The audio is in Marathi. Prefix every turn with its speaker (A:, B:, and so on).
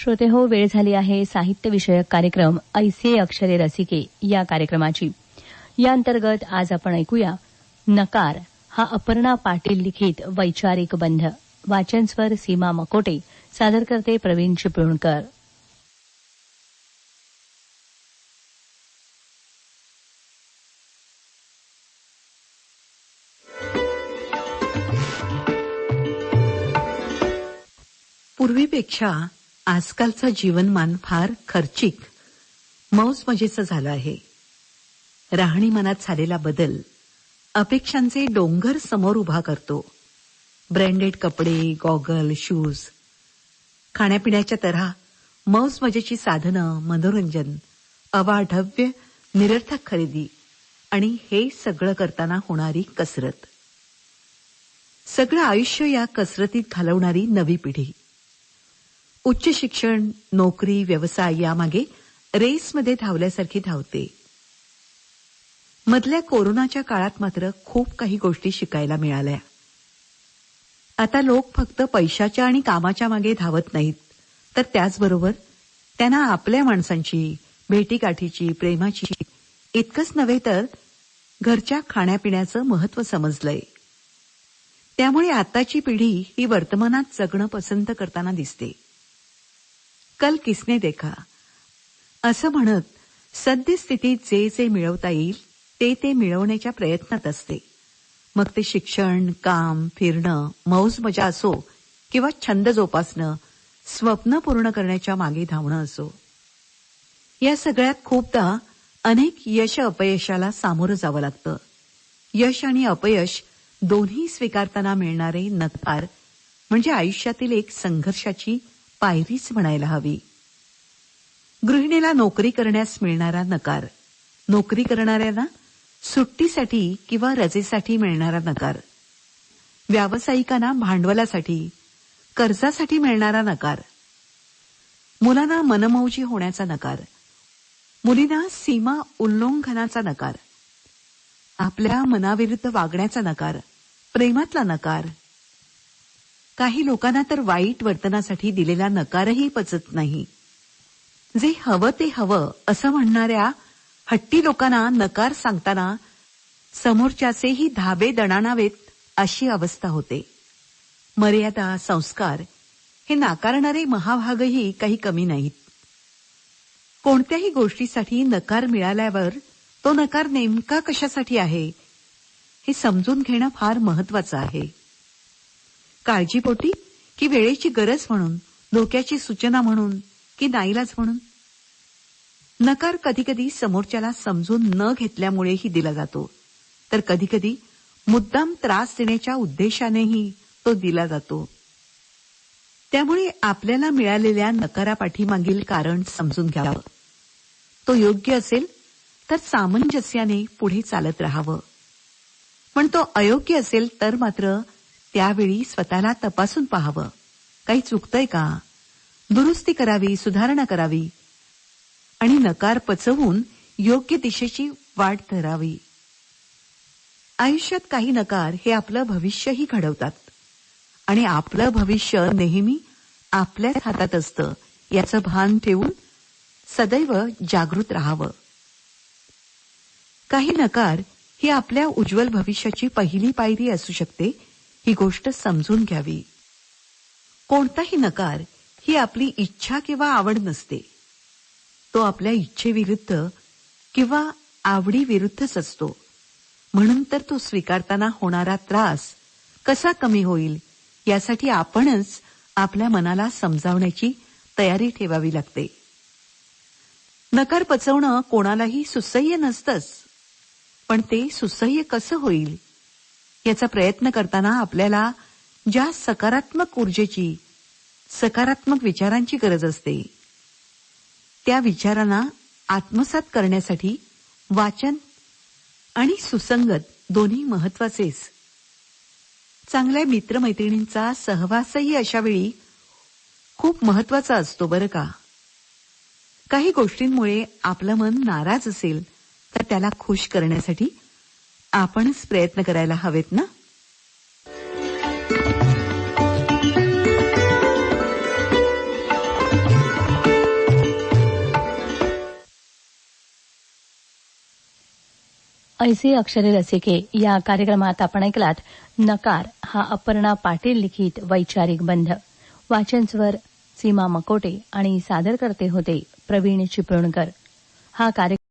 A: श्रोते हो, वेळ झाली आहे साहित्य विषयक कार्यक्रम ऐसे अक्षरे रसिके या कार्यक्रमाची. या अंतर्गत आज आपण ऐकूया नकार हा अपर्णा पाटील लिखित वैचारिक बंध. वाचन स्वर सीमा मकोटे, सादर करते प्रवीण चिपळूणकर.
B: पूर्वीपेक्षा आजकालचं जीवनमान फार खर्चिक, मौजमजेचं झालं आहे. राहणीमानात झालेला बदल अपेक्षांचे डोंगर समोर उभा करतो. ब्रँडेड कपडे, गॉगल, शूज, खाण्यापिण्याच्या तऱ्हा, मौजमजेची साधनं, मनोरंजन, अवाढव्य निरर्थक खरेदी आणि हे सगळं करताना होणारी कसरत. सगळं आयुष्य या कसरतीत घालवणारी नवी पिढी. उच्च शिक्षण, नोकरी, व्यवसाय यामागे रेसमध्ये धावल्यासारखी धावते. मधल्या कोरोनाच्या काळात मात्र खूप काही गोष्टी शिकायला मिळाल्या. आता लोक फक्त पैशाच्या आणि कामाच्या मागे धावत नाहीत, तर त्याचबरोबर त्यांना आपल्या माणसांची, भेटीगाठीची, प्रेमाची इतकंच नव्हे तर घरच्या खाण्यापिण्याचं महत्त्व समजलंय. त्यामुळे आताची पिढी ही वर्तमानात जगणं पसंत करताना दिसते. कल किसने देखा असं म्हणत सद्यस्थितीत जे जे मिळवता येईल ते मिळवण्याच्या प्रयत्नात असते. मग ते शिक्षण, काम, फिरणं, मौज मजा असो किंवा छंद जोपासणं, स्वप्न पूर्ण करण्याच्या मागे धावणं असो. या सगळ्यात खूपदा अनेक यश अपयशाला सामोरं जावं लागतं. यश आणि अपयश दोन्ही स्वीकारताना मिळणारे नकार म्हणजे आयुष्यातील एक संघर्षाची पायरीच म्हणायला हवी. गृहिणीला नोकरी करण्यास मिळणारा नकार, नोकरी करणाऱ्यांना सुट्टीसाठी किंवा रजेसाठी मिळणारा नकार, व्यावसायिकांना भांडवलासाठी, कर्जासाठी मिळणारा नकार, मुलांना मनमौजी होण्याचा नकार, मुलींना सीमा उल्लंघनाचा नकार, आपल्या मनाविरुद्ध वागण्याचा नकार, प्रेमातला नकार. काही लोकांना तर वाईट वर्तनासाठी दिलेला नकारही पचत नाही. जे हवं ते हवं असं म्हणणाऱ्या हट्टी लोकांना नकार सांगताना समोरच्याचेही धाबे दणाणावेत अशी अवस्था होते. मर्यादा, संस्कार हे नाकारणारे महाभागही काही कमी नाहीत. कोणत्याही गोष्टीसाठी नकार मिळाल्यावर तो नकार नेमका कशासाठी आहे हे समजून घेणं फार महत्वाचं आहे. काळजीपोटी की वेळेची गरज म्हणून, धोक्याची सूचना म्हणून की नाईलाज म्हणून. नकार कधीकधी समोरच्याला समजून न घेतल्यामुळेही दिला जातो, तर कधीकधी मुद्दाम त्रास देण्याच्या उद्देशानेही तो दिला जातो. त्यामुळे आपल्याला मिळालेल्या नकारापाठीमागील कारण समजून घ्यावं. तो योग्य असेल तर सामंजस्याने पुढे चालत राहावं, पण तो अयोग्य असेल तर मात्र त्यावेळी स्वतःला तपासून पाहावं. काही चुकतंय का, दुरुस्ती करावी, सुधारणा करावी आणि नकार पचवून योग्य दिशेची वाट धरावी. आयुष्यात काही नकार हे आपलं भविष्यही घडवतात आणि आपलं भविष्य नेहमी आपल्याच हातात असतं याचं भान ठेवून सदैव जागृत राहावं. काही नकार ही आपल्या उज्ज्वल भविष्याची पहिली पायरी असू शकते, ही गोष्ट समजून घ्यावी. कोणताही नकार ही आपली इच्छा किंवा आवड नसते. तो आपल्या इच्छेविरुद्ध किंवा आवडीविरुद्धच असतो. म्हणून तर तो स्वीकारताना होणारा त्रास कसा कमी होईल यासाठी आपणच आपल्या मनाला समजावण्याची तयारी ठेवावी लागते. नकार पचवणं कोणालाही सुसह्य नसतंच, पण ते सुसह्य कसं होईल याचा प्रयत्न करताना आपल्याला ज्या सकारात्मक ऊर्जेची, सकारात्मक विचारांची गरज असते त्या विचारांना आत्मसात करण्यासाठी वाचन आणि सुसंगत दोन्ही महत्वाचेच. चांगल्या मित्रमैत्रिणींचा सहवासही अशावेळी खूप महत्वाचा असतो बरं का. काही गोष्टींमुळे आपलं मन नाराज असेल तर त्याला खुश करण्यासाठी आपणच प्रयत्न करायला हवेत ना.
A: ऐसे अक्षरे रसिके या कार्यक्रमात आपण ऐकलात नकार हा अपर्णा पाटील लिखित वैचारिक बंध. वाचन स्वर सीमा मकोटे आणि सादरकर्ते होते प्रवीण चिपळूणकर. हा कार्यक्रम